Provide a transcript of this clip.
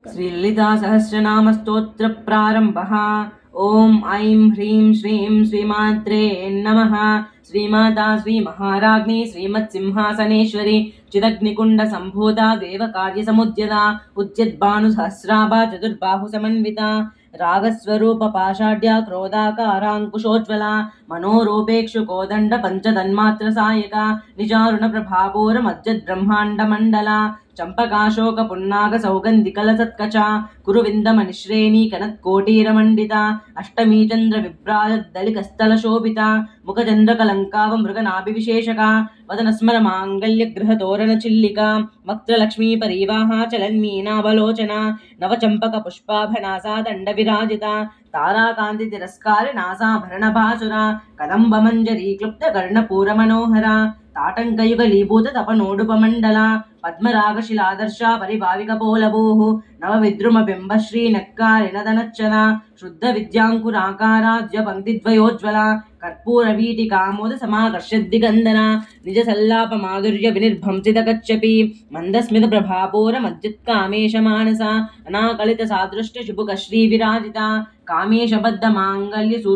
श्रीललिता सहस्रनाम स्तोत्र प्रारंभः। ओम ऐं ह्रीं श्रीं श्रीमात्रे नमः। श्रीमाता श्री महाराज्ञी श्रीमत्सिंहासनेश्वरी चिदग्निकुंड संभूता देवकार्य समुद्यता उज्जद्भानु सहस्राभा चतुर्बाहु समन्विता रागस्वरूप पाषाढ्या क्रोधाकारांकुशोज्वला मनोरूपेक्षु कोदंड पंचतन्मात्र सायका निजारुण प्रभापूर मज्जद ब्रह्मांड मंडला चंपकाशोक पुन्नाग सौगंधिकल सत्कचा कुरुविंद मनिश्रेणी कनत्कोटीरमंडिता अष्टमी चंद्र विभ्राज दलिकस्थल शोभिता मुखचंद्र कलंकाव मृगनाभिविशेषका वदन स्मर मांगल्य गृह तोरण चिल्लिका वक्त्रलक्ष्मी परिवाहा चलन्मीनावलोचना नवचंपक पुष्पाभनासा दंड विराजिता ताराकांति तिरस्कार नासाभरण भासुरा कदंब मंजरी क्लुप्त कर्णपूर मनोहरा ताटंकयुगलीभूत तपनोडुपमंडला पद्मरागशिलादर्शा परिभाविकपोलभूः नवविद्रुमबिम्ब श्रीनक्कारिणदनच्चना शुद्ध विद्यांकुराकाराद्य पंक्तिद्वयोज्ज्वला कर्पूरवीटिकामोद समाकर्षद्दिगन्धना निजसल्लाप माधुर्य विनिर्भंसित कच्छपि मंदस्मित प्रभापूर मज्जित्कामेश मानसा अनाकलित सादृष्ट शुभुक श्री विराजिता कामेश बद्ध मांगल्य